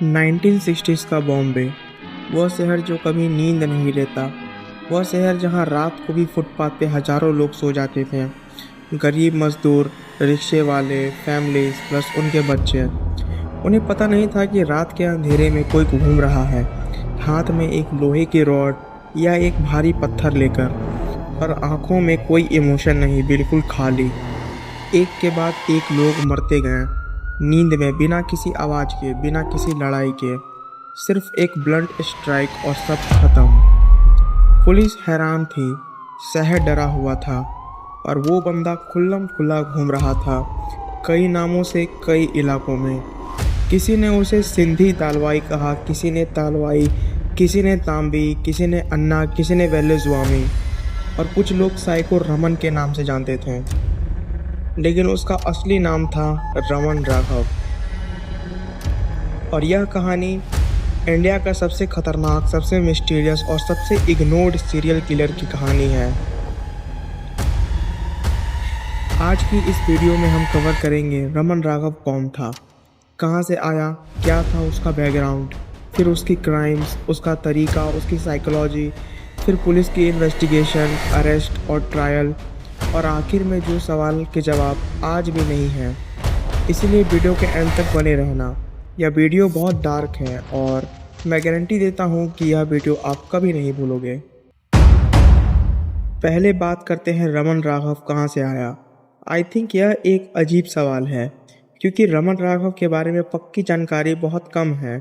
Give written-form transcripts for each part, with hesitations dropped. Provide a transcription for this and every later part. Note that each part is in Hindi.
1960s का बॉम्बे, वह शहर जो कभी नींद नहीं लेता, वह शहर जहां रात को भी फुटपाथ पे हजारों लोग सो जाते थे। गरीब मजदूर, रिक्शे वाले, फैमिलीज प्लस उनके बच्चे। उन्हें पता नहीं था कि रात के अंधेरे में कोई घूम रहा है, हाथ में एक लोहे की रॉड या एक भारी पत्थर लेकर, और आंखों में कोई इमोशन नहीं, बिल्कुल खाली। एक के बाद एक लोग मरते गए, नींद में, बिना किसी आवाज़ के, बिना किसी लड़ाई के। सिर्फ एक ब्लंट स्ट्राइक और सब खत्म। पुलिस हैरान थी, शहर डरा हुआ था, और वो बंदा खुल्लम खुल्ला घूम रहा था, कई नामों से, कई इलाकों में। किसी ने उसे सिंधी तालवाई कहा, किसी ने तालवाई, किसी ने तांबी, किसी ने अन्ना, किसी ने वेल्लेजुआमी, और कुछ लोग साइको रमन के नाम से जानते थे, लेकिन उसका असली नाम था रमन राघव। और यह कहानी इंडिया का सबसे खतरनाक, सबसे मिस्टीरियस और सबसे इग्नोर्ड सीरियल किलर की कहानी है। आज की इस वीडियो में हम कवर करेंगे रमन राघव कौन था, कहाँ से आया, क्या था उसका बैकग्राउंड, फिर उसकी क्राइम्स, उसका तरीका, उसकी साइकोलॉजी, फिर पुलिस की इन्वेस्टिगेशन, अरेस्ट और ट्रायल, और आखिर में जो सवाल के जवाब आज भी नहीं है। इसीलिए वीडियो के एंड तक बने रहना। यह वीडियो बहुत डार्क है और मैं गारंटी देता हूँ कि यह वीडियो आप कभी नहीं भूलोगे। पहले बात करते हैं रमन राघव कहाँ से आया। आई थिंक यह एक अजीब सवाल है, क्योंकि रमन राघव के बारे में पक्की जानकारी बहुत कम है।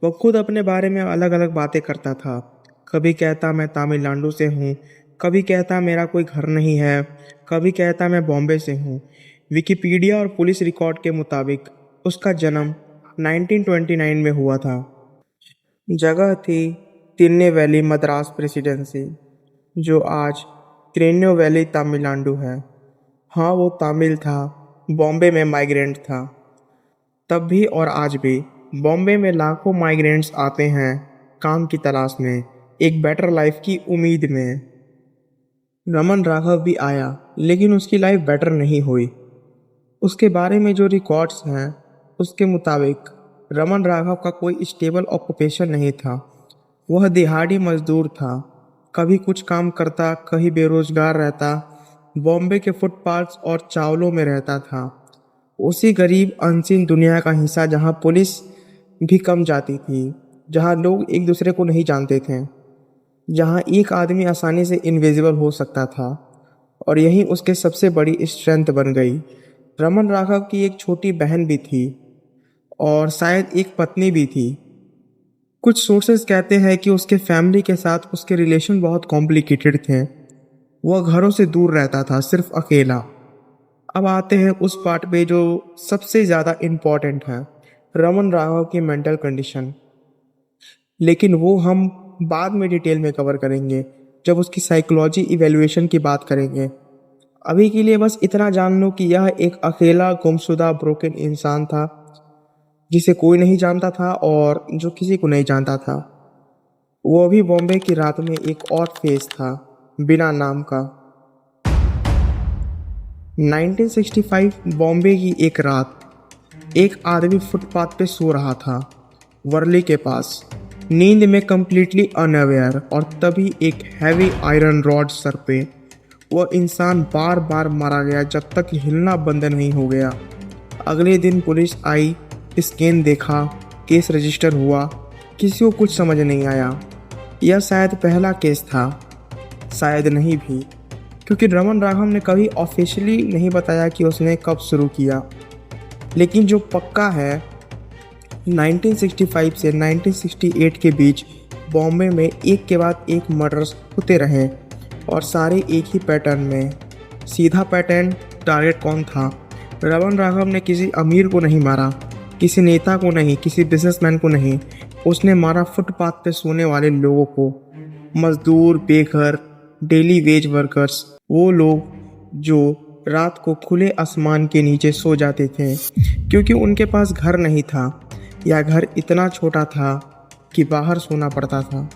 वो खुद अपने बारे में अलग अलग बातें करता था। कभी कहता मैं तमिलनाडु से हूँ, कभी कहता मेरा कोई घर नहीं है, कभी कहता मैं बॉम्बे से हूँ। विकिपीडिया और पुलिस रिकॉर्ड के मुताबिक उसका जन्म 1929 में हुआ था। जगह थी तिन्ने वैली, मद्रास प्रेसिडेंसी, जो आज क्रेन्यो वैली तमिलनाडु है। हाँ, वो तमिल था, बॉम्बे में माइग्रेंट था। तब भी और आज भी बॉम्बे में लाखों माइग्रेंट्स आते हैं काम की तलाश में, एक बेटर लाइफ की उम्मीद में। रमन राघव भी आया, लेकिन उसकी लाइफ बेटर नहीं हुई। उसके बारे में जो रिकॉर्ड्स हैं, उसके मुताबिक रमन राघव का कोई स्टेबल ऑक्यूपेशन नहीं था। वह दिहाड़ी मजदूर था, कभी कुछ काम करता, कहीं बेरोजगार रहता, बॉम्बे के फुटपाथ्स और चावलों में रहता था। उसी गरीब अनसीन दुनिया का हिस्सा जहां पुलिस भी कम जाती थी, जहां लोग एक दूसरे को नहीं जानते थे, जहां एक आदमी आसानी से इनविजिबल हो सकता था, और यही उसके सबसे बड़ी स्ट्रेंथ बन गई। रमन राघव की एक छोटी बहन भी थी और शायद एक पत्नी भी थी। कुछ सोर्सेज कहते हैं कि उसके फैमिली के साथ उसके रिलेशन बहुत कॉम्प्लिकेटेड थे। वह घरों से दूर रहता था, सिर्फ अकेला। अब आते हैं उस पार्ट पे जो सबसे ज़्यादा इम्पॉर्टेंट है, रमन राघव की मेंटल कंडीशन। लेकिन वो हम बाद में डिटेल में कवर करेंगे, जब उसकी साइकोलॉजी इवैल्यूएशन की बात करेंगे। अभी के लिए बस इतना जान लो कि यह एक अकेला, गुमशुदा, ब्रोकन इंसान था, जिसे कोई नहीं जानता था और जो किसी को नहीं जानता था। वो भी बॉम्बे की रात में एक और फेस था, बिना नाम का। 1965 बॉम्बे की एक रात, एक आदमी फुटपाथ पे सो रहा था, वर्ली के पास, नींद में कंप्लीटली अनअवेयर, और तभी एक हैवी आयरन रॉड सर पे। वह इंसान बार बार मारा गया जब तक हिलना बंद नहीं हो गया। अगले दिन पुलिस आई, स्कैन देखा, केस रजिस्टर हुआ, किसी को कुछ समझ नहीं आया। यह शायद पहला केस था, शायद नहीं भी, क्योंकि रमन राघव ने कभी ऑफिशियली नहीं बताया कि उसने कब शुरू किया। लेकिन जो पक्का है, 1965 से 1968 के बीच बॉम्बे में एक के बाद एक मर्डर्स होते रहे, और सारे एक ही पैटर्न में। सीधा पैटर्न, टारगेट कौन था? रमन राघव ने किसी अमीर को नहीं मारा, किसी नेता को नहीं, किसी बिजनेसमैन को नहीं। उसने मारा फुटपाथ पे सोने वाले लोगों को, मजदूर, बेघर, डेली वेज वर्कर्स, वो लोग जो रात को खुले आसमान के नीचे सो जाते थे, क्योंकि उनके पास घर नहीं था, या घर इतना छोटा था कि बाहर सोना पड़ता था।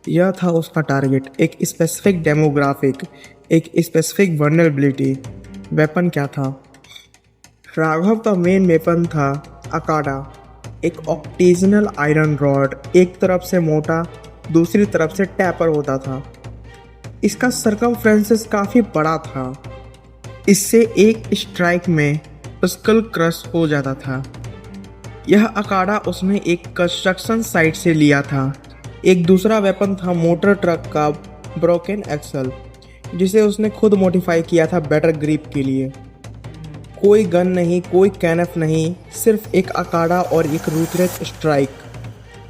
यह था उसका टारगेट, एक स्पेसिफिक डेमोग्राफिक, एक स्पेसिफिक वल्नरेबिलिटी। वेपन क्या था? राघव का मेन वेपन था अकाडा, एक ऑक्टेजनल आयरन रॉड एक तरफ से मोटा, दूसरी तरफ से टैपर होता था। इसका सरकमफ्रेंसेस काफ़ी बड़ा था। इससे एक स्ट्राइक में स्कल क्रश हो जाता था। यह अखाड़ा उसने एक कंस्ट्रक्शन साइट से लिया था। एक दूसरा वेपन था मोटर ट्रक का ब्रोकन एक्सल, जिसे उसने खुद मॉडिफाई किया था बेटर ग्रिप के लिए। कोई गन नहीं, कोई कैनफ नहीं, सिर्फ एक अखाड़ा और एक रूथलेस स्ट्राइक।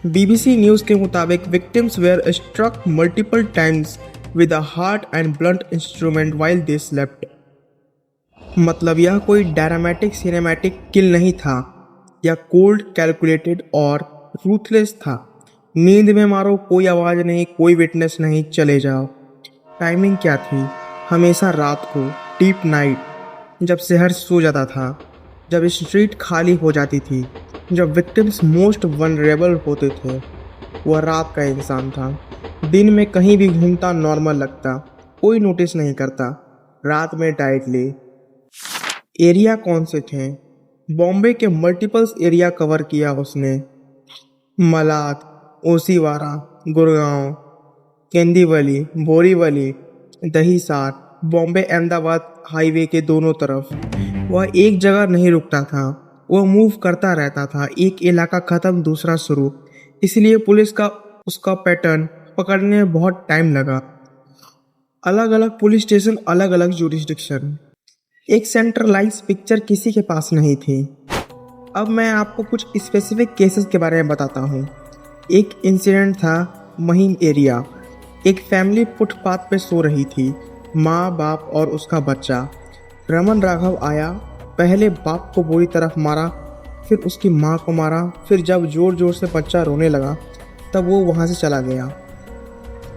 बीबीसी न्यूज़ के मुताबिक victims were struck multiple times with a hard and blunt instrument while they slept. मतलब यह कोई ड्रामेटिक सिनेमैटिक किल नहीं था, यह कोल्ड, कैलकुलेटेड और रूथलेस था। नींद में मारो, कोई आवाज़ नहीं, कोई विटनेस नहीं, चले जाओ। टाइमिंग क्या थी? हमेशा रात को, डीप नाइट, जब शहर सो जाता था, जब स्ट्रीट खाली हो जाती थी, जब विक्टिम्स मोस्ट वनरेबल होते थे। वह रात का इंसान था। दिन में कहीं भी घूमता नॉर्मल लगता, कोई नोटिस नहीं करता। रात में डायरेक्टली। एरिया कौन से थे? बॉम्बे के मल्टीपल्स एरिया कवर किया उसने। मलाड, ओसीवारा, गुड़गांव, केंदीवली, बोरीवली, दहिसार, बॉम्बे अहमदाबाद हाईवे के दोनों तरफ। वह एक जगह नहीं रुकता था, वह मूव करता रहता था। एक इलाका ख़त्म, दूसरा शुरू। इसलिए पुलिस का उसका पैटर्न पकड़ने में बहुत टाइम लगा। अलग अलग पुलिस स्टेशन, अलग अलग जुरिस्डिक्शन, एक सेंट्रलाइज पिक्चर किसी के पास नहीं थी। अब मैं आपको कुछ स्पेसिफिक केसेस के बारे में बताता हूँ। एक इंसिडेंट था महिम एरिया। एक फैमिली फुटपाथ पे सो रही थी, माँ, बाप और उसका बच्चा। रमन राघव आया, पहले बाप को बुरी तरफ मारा, फिर उसकी माँ को मारा, फिर जब ज़ोर ज़ोर से बच्चा रोने लगा तब वो वहाँ से चला गया।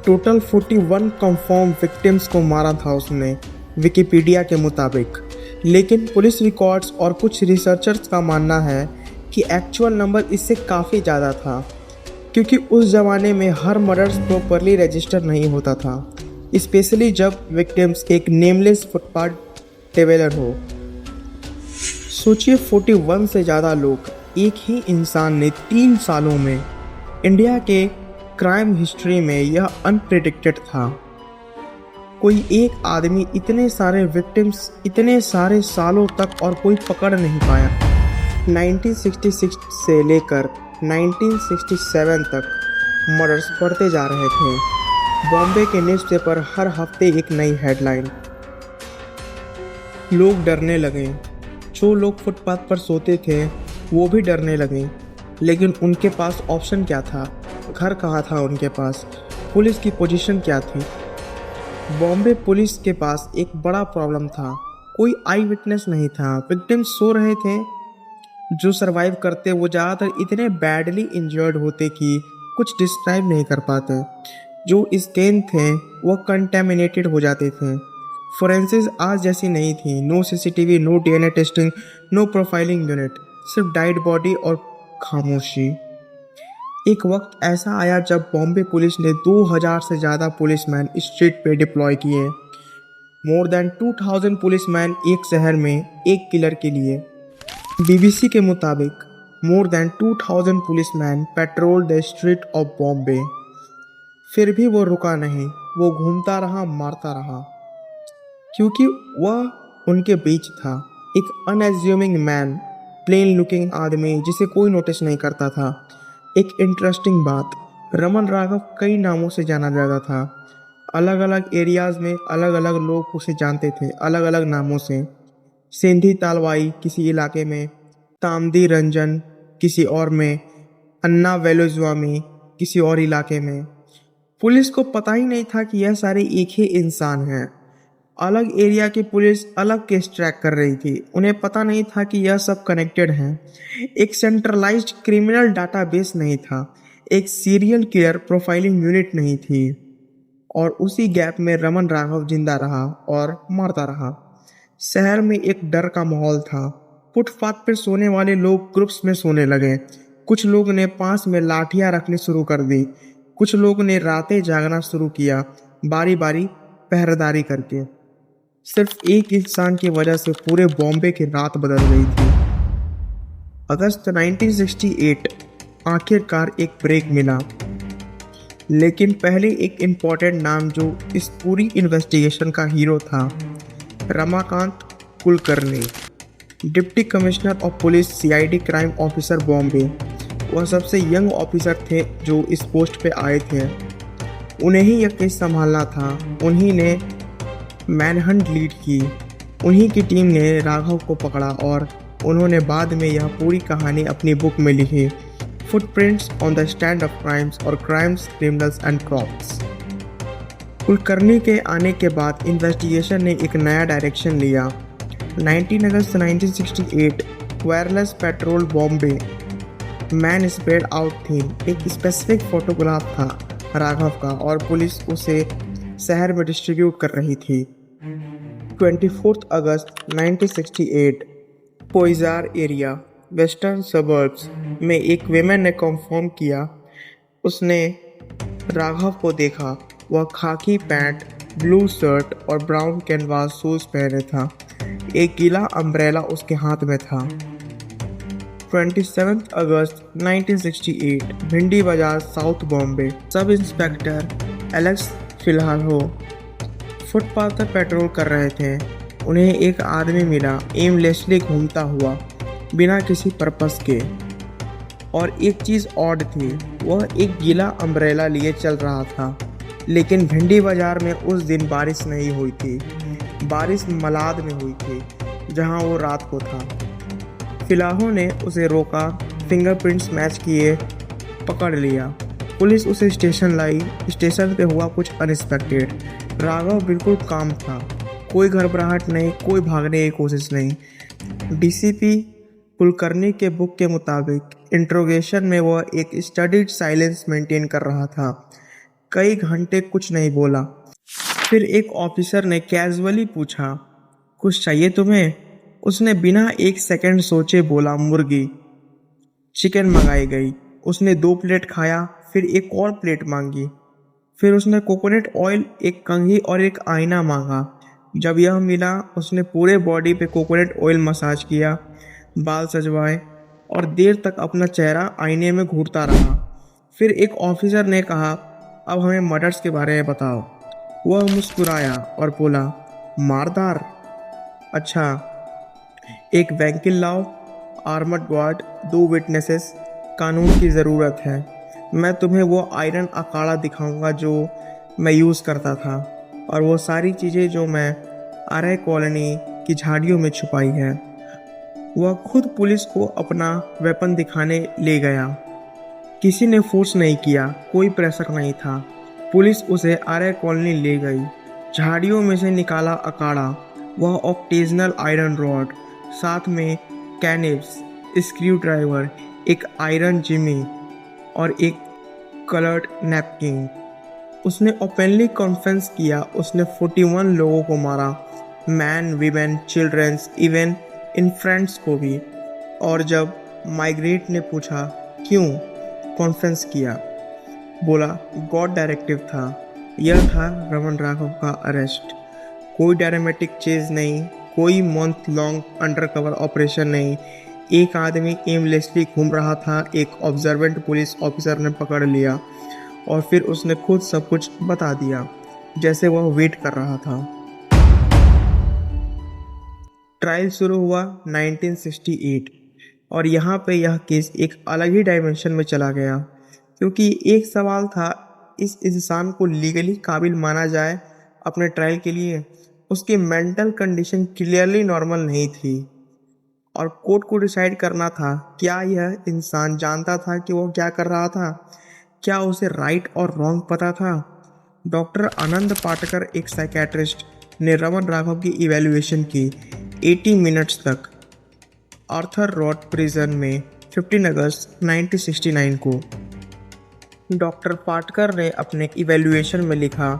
टोटल 41 कंफर्म विक्टिम्स को मारा था उसने, विकिपीडिया के मुताबिक। लेकिन पुलिस रिकॉर्ड्स और कुछ रिसर्चर्स का मानना है कि एक्चुअल नंबर इससे काफ़ी ज़्यादा था, क्योंकि उस ज़माने में हर मर्डर्स प्रॉपरली रजिस्टर नहीं होता था, स्पेशली जब विक्टिम्स एक नेमलेस फुटपाथ ट्रेवलर हो। सोचिए 41 से ज़्यादा लोग, एक ही इंसान ने 3 सालों में। इंडिया के क्राइम हिस्ट्री में यह अनप्रेडिक्टेड था। कोई एक आदमी इतने सारे विक्टिम्स इतने सारे सालों तक और कोई पकड़ नहीं पाया। 1966 से लेकर 1967 तक मर्डर्स बढ़ते जा रहे थे। बॉम्बे के न्यूज़पेपर हर हफ्ते एक नई हेडलाइन। लोग डरने लगे। जो लोग फुटपाथ पर सोते थे वो भी डरने लगे। लेकिन उनके पास ऑप्शन क्या था? घर कहाँ था उनके पास? पुलिस की पोजीशन क्या थी? बॉम्बे पुलिस के पास एक बड़ा प्रॉब्लम था, कोई आई विटनेस नहीं था। विक्टिम्स सो रहे थे, जो सरवाइव करते वो ज़्यादातर इतने बैडली इंजर्ड होते कि कुछ डिस्क्राइब नहीं कर पाते। जो स्टेन थे वो कंटेमिनेटेड हो जाते थे। फोरेंसिस आज जैसी नहीं थी। No CCTV, no DNA testing, no profiling unit, सिर्फ डाइड बॉडी और खामोशी। एक वक्त ऐसा आया जब बॉम्बे पुलिस ने 2000 से ज़्यादा पुलिसमैन स्ट्रीट पे डिप्लॉय किए। मोर देन 2000 पुलिसमैन एक शहर में एक किलर के लिए। बीबीसी के मुताबिक more than 2000 policeman petrol the street of Bombay. फिर भी वो रुका नहीं, वो घूमता रहा, मारता रहा, क्योंकि वह उनके बीच था। एक अनएज्यूमिंग मैन, प्लेन लुकिंग आदमी जिसे कोई नोटिस नहीं करता था। एक इंटरेस्टिंग बात, रमन राघव कई नामों से जाना जाता था। अलग अलग एरियाज़ में अलग अलग लोग उसे जानते थे, अलग अलग नामों से। सिंधी तालवाई किसी इलाके में, तामदी रंजन किसी और में, अन्ना वेलुस्वामी किसी और इलाके में। पुलिस को पता ही नहीं था कि यह सारे एक ही इंसान हैं। अलग एरिया की पुलिस अलग केस ट्रैक कर रही थी। उन्हें पता नहीं था कि यह सब कनेक्टेड हैं। एक सेंट्रलाइज्ड क्रिमिनल डाटाबेस नहीं था, एक सीरियल किलर प्रोफाइलिंग यूनिट नहीं थी। और उसी गैप में रमन राघव जिंदा रहा और मारता रहा। शहर में एक डर का माहौल था। फुटपाथ पर सोने वाले लोग ग्रुप्स में सोने लगे। कुछ लोग ने पास में लाठियां रखनी शुरू कर दी। कुछ लोग ने रातें जागना शुरू किया, बारी बारी पहरेदारी करके। सिर्फ एक इंसान की वजह से पूरे बॉम्बे की रात बदल गई थी। अगस्त 1968 आखिरकार एक ब्रेक मिला। लेकिन पहले एक इम्पोर्टेंट नाम जो इस पूरी इन्वेस्टिगेशन का हीरो था, Ramakant Kulkarni, deputy commissioner of police CID crime officer Bombay. वह सबसे यंग ऑफिसर थे जो इस पोस्ट पे आए थे। उन्हें ही यह केस संभालना था। उन्हीं ने मैनहंट लीड की। उन्हीं की टीम ने राघव को पकड़ा और उन्होंने बाद में यह पूरी कहानी अपनी बुक में लिखी, footprints on the stand of crimes और crimes, criminals and crops. Kulkarni के आने के बाद इन्वेस्टिगेशन ने एक नया डायरेक्शन लिया। 19 अगस्त 1968 wireless petrol Bombay man spread out theme एक स्पेसिफिक फोटोग्राफ था राघव का और पुलिस उसे शहर में डिस्ट्रीब्यूट कर रही थी। 24 अगस्त 1968 पोइजार एरिया वेस्टर्न सबर्ब्स में एक वेमेन ने कंफर्म किया उसने राघव को देखा। वह खाकी पैंट, ब्लू शर्ट और ब्राउन कैनवास शूज पहने था। एक गीला अम्ब्रेला उसके हाथ में था। 27 अगस्त 1968 भिंडी बाजार south Bombay sub inspector Alex फिलहाल हो फुटपाथ पर पेट्रोल कर रहे थे। उन्हें एक आदमी मिला एमलेसली घूमता हुआ बिना किसी पर्पस के। और एक चीज़ ऑड थी, वह एक गीला अम्ब्रेला लिए चल रहा था। लेकिन भिंडी बाजार में उस दिन बारिश नहीं हुई थी। बारिश मलाद में हुई थी जहां वो रात को था। फिलाहों ने उसे रोका, फिंगरप्रिंट्स मैच किए, पकड़ लिया। पुलिस उसे स्टेशन लाई। स्टेशन पे हुआ कुछ अनएक्सपेक्टेड। राघव बिल्कुल काम था, कोई घबराहट नहीं, कोई भागने की कोशिश नहीं। डीसीपी कुलकर्णी के बुक के मुताबिक इंट्रोगेशन में वह एक स्टडीड साइलेंस मेंटेन कर रहा था। कई घंटे कुछ नहीं बोला। फिर एक ऑफिसर ने कैजुअली पूछा, कुछ चाहिए तुम्हें? उसने बिना एक सेकंड सोचे बोला, मुर्गी। चिकन मंगाई गई। उसने 2 प्लेट खाया, फिर एक और प्लेट मांगी। फिर उसने कोकोनट ऑयल, एक कंघी और एक आईना मांगा। जब यह मिला उसने पूरे बॉडी पे कोकोनट ऑयल मसाज किया, बाल सजवाए और देर तक अपना चेहरा आईने में घूरता रहा। फिर एक ऑफिसर ने कहा, अब हमें मर्डर्स के बारे में बताओ। वह मुस्कुराया और बोला, मारदार? अच्छा, एक वकील लाओ, आर्मर्ड गार्ड, 2 विटनेसेस, कानून की ज़रूरत है। मैं तुम्हें वो आयरन अखाड़ा दिखाऊंगा जो मैं यूज़ करता था और वो सारी चीज़ें जो मैं आरए कॉलोनी की झाड़ियों में छुपाई है। वह खुद पुलिस को अपना वेपन दिखाने ले गया। किसी ने फोर्स नहीं किया, कोई प्रेशर नहीं था। पुलिस उसे आरए कॉलोनी ले गई। झाड़ियों में से निकाला अखाड़ा, वह ऑक्टेजनल आयरन रॉड, साथ में कैनिब्स, स्क्रू ड्राइवर, एक आयरन जिमी और एक कलर्ड नैपकिन। उसने ओपनली कॉन्फेस किया उसने 41 लोगों को मारा, man, women, childrens, even infants को भी। और जब माइग्रेट ने पूछा क्यों कॉन्फेस किया, बोला गॉड डायरेक्टिव था। यह था रमन राघव का अरेस्ट। कोई ड्रामेटिक चेज नहीं, कोई मंथ लॉन्ग अंडरकवर ऑपरेशन नहीं। एक आदमी एमलेसली घूम रहा था, एक ऑब्जर्वेंट पुलिस ऑफिसर ने पकड़ लिया और फिर उसने खुद सब कुछ बता दिया जैसे वह वेट कर रहा था। ट्रायल शुरू हुआ 1968 और यहाँ पे यह केस एक अलग ही डायमेंशन में चला गया, क्योंकि एक सवाल था, इस इंसान को लीगली काबिल माना जाए अपने ट्रायल के लिए? उसकी मेंटल कंडीशन क्लियरली नॉर्मल नहीं थी और कोर्ट को डिसाइड करना था क्या यह इंसान जानता था कि वो क्या कर रहा था, क्या उसे राइट और रॉन्ग पता था। डॉक्टर आनंद पाटकर, एक साइकेट्रिस्ट, ने रमन राघव की इवैल्यूएशन की 80 मिनट्स तक आर्थर रोड प्रिजन में 15 अगस्त 1969 को। डॉक्टर पाटकर ने अपने इवैल्यूएशन में लिखा,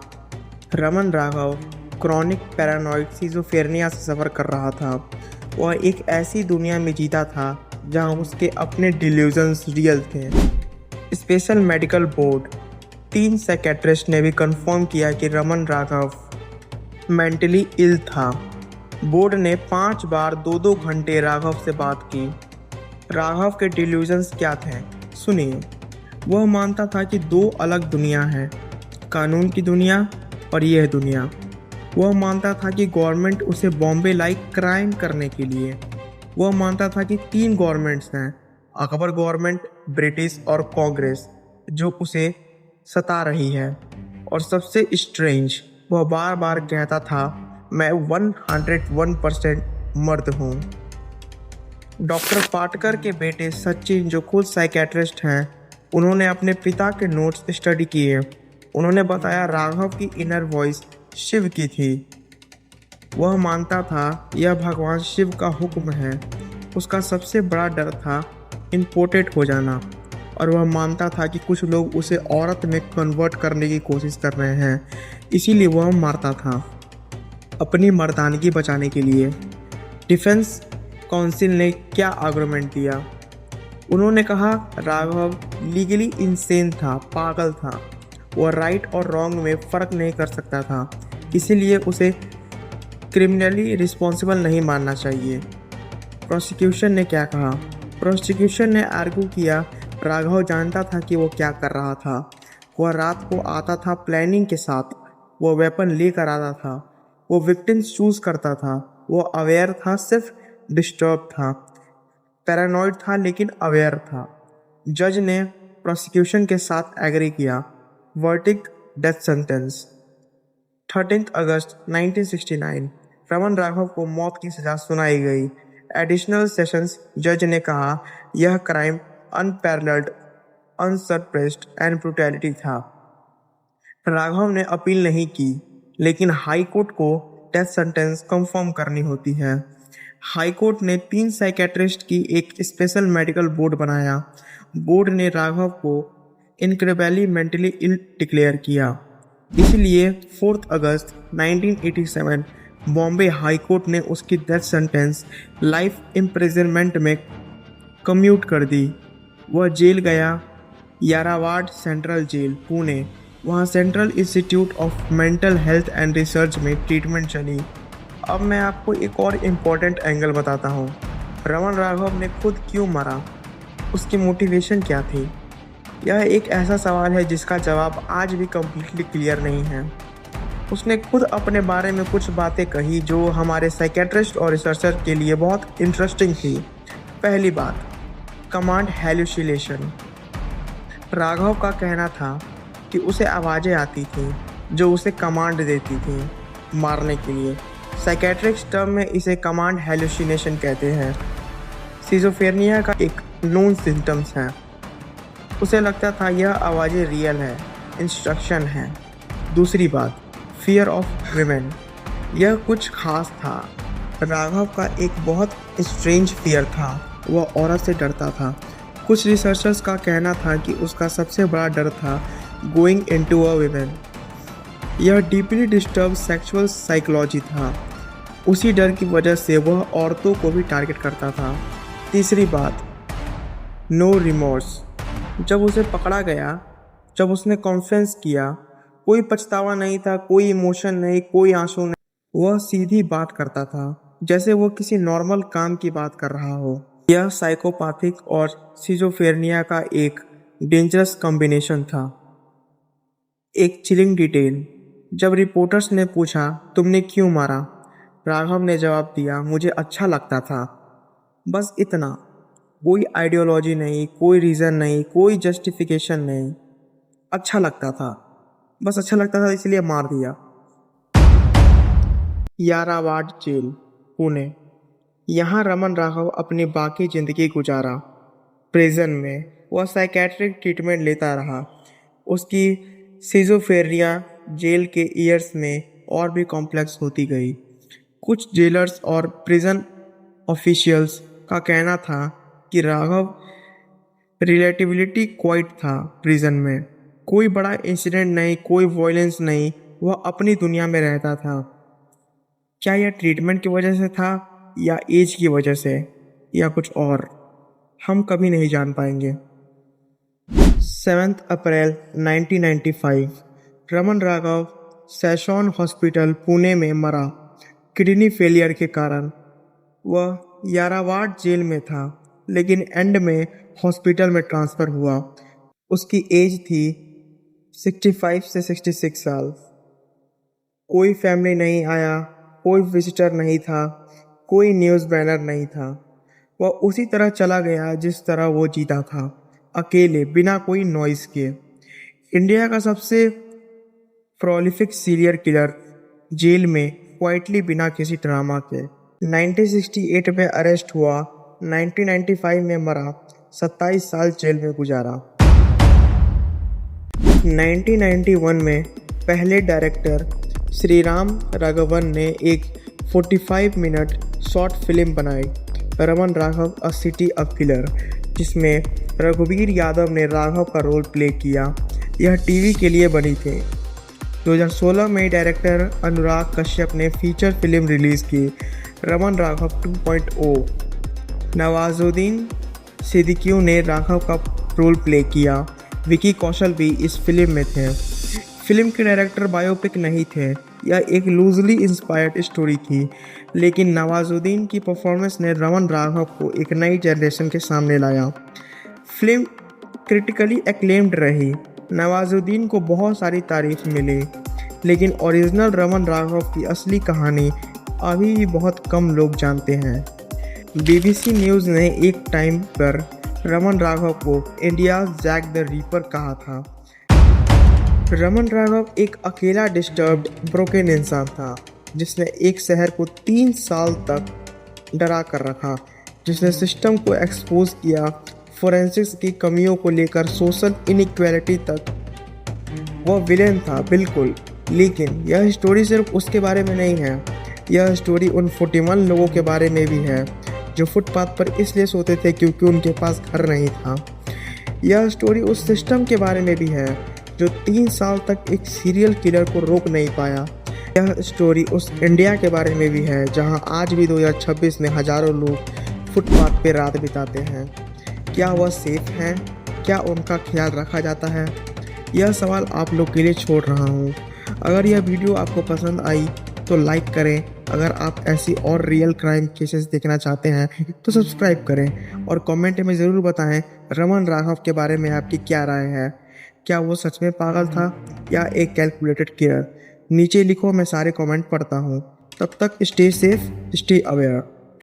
Raman Raghav chronic paranoid schizophrenia से सफ़र कर रहा था। वह एक ऐसी दुनिया में जीता था जहां उसके अपने डिल्यूजन्स रियल थे। स्पेशल मेडिकल बोर्ड 3 साइकेट्रिस्ट ने भी कंफर्म किया कि रमन राघव मेंटली इल था। बोर्ड ने 5 बार 2-2 घंटे राघव से बात की। राघव के डिल्यूजन्स क्या थे? सुनिए। वह मानता था कि दो अलग दुनिया हैं, कानून की दुनिया और यह दुनिया। वह मानता था कि गवर्नमेंट उसे बॉम्बे लाइक क्राइम करने के लिए। वह मानता था कि तीन गवर्नमेंट्स हैं, अकबर गवर्नमेंट, ब्रिटिश और कांग्रेस, जो उसे सता रही है। और सबसे स्ट्रेंज, वह बार बार कहता था, मैं 101% मर्द हूँ। डॉक्टर पाटकर के बेटे सचिन, जो खुद साइकेट्रिस्ट हैं, उन्होंने अपने पिता के नोट्स स्टडी किए। उन्होंने बताया राघव की इनर वॉइस शिव की थी। वह मानता था यह भगवान शिव का हुक्म है। उसका सबसे बड़ा डर था इम्पोर्टेड हो जाना, और वह मानता था कि कुछ लोग उसे औरत में कन्वर्ट करने की कोशिश कर रहे हैं, इसीलिए वह मारता था अपनी मर्दानगी बचाने के लिए। डिफेंस काउंसिल ने क्या आर्गुमेंट दिया? उन्होंने कहा राघव लीगली इंसेन था, पागल था। वह राइट और रॉन्ग में फ़र्क नहीं कर सकता था, इसीलिए उसे क्रिमिनली रिस्पॉन्सिबल नहीं मानना चाहिए। प्रोसिक्यूशन ने क्या कहा? प्रोसिक्यूशन ने आर्गू किया राघव जानता था कि वो क्या कर रहा था। वह रात को आता था प्लानिंग के साथ, वो वेपन लेकर आता था, वो विक्टिम्स चूज करता था, वो अवेयर था, सिर्फ डिस्टर्ब था, पैरानॉइड था लेकिन अवेयर था। जज ने प्रोसिक्यूशन के साथ एग्री किया। Verdict death sentence. 13 अगस्त 1969 रमन राघव को मौत की सजा सुनाई गई। एडिशनल सेशंस जज ने कहा यह क्राइम अनपैरेलल्ड, अनसरप्रेस्ड एंड ब्रुटैलिटी था। राघव ने अपील नहीं की, लेकिन हाई कोर्ट को डेथ सेंटेंस कंफर्म करनी होती है। हाई कोर्ट ने 3 साइकेट्रिस्ट की एक स्पेशल मेडिकल बोर्ड बनाया। बोर्ड ने राघव को इनक्रेडिबली मेंटली इल डिक्लेयर किया। इसलिए 4 अगस्त 1987 बॉम्बे हाई कोर्ट ने उसकी डेथ सेंटेंस लाइफ इम्प्रिजनमेंट में कम्यूट कर दी। वह जेल गया, यारावाड़ सेंट्रल जेल, पुणे। वहाँ central institute of mental health and research में ट्रीटमेंट चली। अब मैं आपको एक और इम्पॉर्टेंट एंगल बताता हूँ। रमन राघव ने खुद क्यों मरा? उसकी मोटिवेशन क्या थी? यह एक ऐसा सवाल है जिसका जवाब आज भी कम्प्लीटली क्लियर नहीं है। उसने खुद अपने बारे में कुछ बातें कही जो हमारे साइकेट्रिस्ट और रिसर्चर के लिए बहुत इंटरेस्टिंग थी। पहली बात, कमांड हैलुसिनेशन। राघव का कहना था कि उसे आवाज़ें आती थीं जो उसे कमांड देती थीं मारने के लिए। साइकेट्रिक टर्म में इसे कमांड हैलुसिनेशन कहते हैं। सिजोफ्रेनिया का एक नोन सिम्टम्स है। उसे लगता था यह आवाज़ें रियल है, इंस्ट्रक्शन है। दूसरी बात, फियर ऑफ विमेन। यह कुछ खास था। राघव का एक बहुत स्ट्रेंज फियर था। वह औरत से डरता था। कुछ रिसर्चर्स का कहना था कि उसका सबसे बड़ा डर था गोइंग इनटू अ विमेन। यह डीपली डिस्टर्ब सेक्सुअल साइकोलॉजी था। उसी डर की वजह से वह औरतों को भी टारगेट करता था। तीसरी बात, नो रिमोर्स। जब उसे पकड़ा गया, जब उसने कॉन्फ्रेंस किया, कोई पछतावा नहीं था, कोई इमोशन नहीं, कोई आंसू नहीं। वह सीधी बात करता था, जैसे वो किसी नॉर्मल काम की बात कर रहा हो। यह साइकोपैथिक और सिजोफ्रेनिया का एक डेंजरस कॉम्बिनेशन था। एक चिलिंग डिटेल, जब रिपोर्टर्स ने पूछा तुमने क्यों मारा, राघव ने जवाब दिया मुझे अच्छा लगता था, बस इतना। कोई आइडियोलॉजी नहीं, कोई रीज़न नहीं, कोई जस्टिफिकेशन नहीं, अच्छा लगता था, बस अच्छा लगता था इसलिए मार दिया। यारावाड़ जेल, पुणे। यहाँ रमन राघव अपनी बाकी ज़िंदगी गुजारा। प्रिजन में वह साइकेट्रिक ट्रीटमेंट लेता रहा। उसकी सिजोफ्रेनिया जेल के ईयर्स में और भी कॉम्प्लेक्स होती गई। कुछ जेलर्स और प्रिजन ऑफिशियल्स का कहना था कि राघव रिलेटिविटी क्वाइट था। प्रिजन में कोई बड़ा इंसिडेंट नहीं, कोई वॉयलेंस नहीं, वह अपनी दुनिया में रहता था। क्या यह ट्रीटमेंट की वजह से था या एज की वजह से या कुछ और, हम कभी नहीं जान पाएंगे। 7 अप्रैल 1995 रमन राघव सैशॉन हॉस्पिटल पुणे में मरा किडनी फेलियर के कारण। वह यारावाड़ जेल में था। लेकिन एंड में हॉस्पिटल में ट्रांसफ़र हुआ। उसकी एज थी 65 से 66 साल। कोई फैमिली नहीं आया, कोई विजिटर नहीं था, कोई न्यूज़ बैनर नहीं था। वह उसी तरह चला गया जिस तरह वो जीता था, अकेले, बिना कोई नॉइज़ के। इंडिया का सबसे प्रोलिफिक सीरियल किलर जेल में क्वाइटली, बिना किसी ड्रामा के। 1968 में अरेस्ट हुआ, 1995 में मरा, 27 साल जेल में गुजारा। 1991 में पहले डायरेक्टर श्रीराम राघवन ने एक 45 मिनट शॉर्ट फिल्म बनाई, रमन राघव अ सिटी ऑफ किलर, जिसमें रघुवीर यादव ने राघव का रोल प्ले किया। यह टीवी के लिए बनी थी। 2016 में डायरेक्टर अनुराग कश्यप ने फीचर फिल्म रिलीज़ की, रमन राघव 2.0। नवाजुद्दीन सिद्दीकी ने राघव का रोल प्ले किया। विकी कौशल भी इस फिल्म में थे। फिल्म के डायरेक्टर बायोपिक नहीं थे, यह एक लूजली इंस्पायर्ड स्टोरी थी, लेकिन नवाजुद्दीन की परफॉर्मेंस ने रमन राघव को एक नई जनरेशन के सामने लाया। फिल्म क्रिटिकली एक्लेम्ड रही। नवाजुद्दीन को बहुत सारी तारीफ मिली, लेकिन ओरिजिनल रमन राघव की असली कहानी अभी भी बहुत कम लोग जानते हैं। BBC न्यूज़ ने एक टाइम पर रमन राघव को इंडिया जैक द रीपर कहा था। रमन राघव एक अकेला डिस्टर्ब्ड ब्रोकन इंसान था, जिसने एक शहर को 3 साल तक डरा कर रखा, जिसने सिस्टम को एक्सपोज किया, फोरेंसिक्स की कमियों को लेकर सोशल इनइक्वालिटी तक। वह विलेन था बिल्कुल, लेकिन यह स्टोरी सिर्फ उसके बारे में नहीं है। यह स्टोरी उन 41 लोगों के बारे में भी है जो फुटपाथ पर इसलिए सोते थे क्योंकि उनके पास घर नहीं था। यह स्टोरी उस सिस्टम के बारे में भी है जो 3 साल तक एक सीरियल किलर को रोक नहीं पाया। यह स्टोरी उस इंडिया के बारे में भी है जहां आज भी 2026 में हज़ारों लोग फुटपाथ पर रात बिताते हैं। क्या वह सेफ हैं? क्या उनका ख्याल रखा जाता है? यह सवाल आप लोग के लिए छोड़ रहा हूँ। अगर यह वीडियो आपको पसंद आई तो लाइक करें। अगर आप ऐसी और रियल क्राइम केसेस देखना चाहते हैं तो सब्सक्राइब करें और कमेंट में ज़रूर बताएं रमन राघव के बारे में आपकी क्या राय है। क्या वो सच में पागल था या एक कैलकुलेटेड किलर? नीचे लिखो, मैं सारे कमेंट पढ़ता हूँ। तब तक स्टे सेफ, स्टे अवेयर।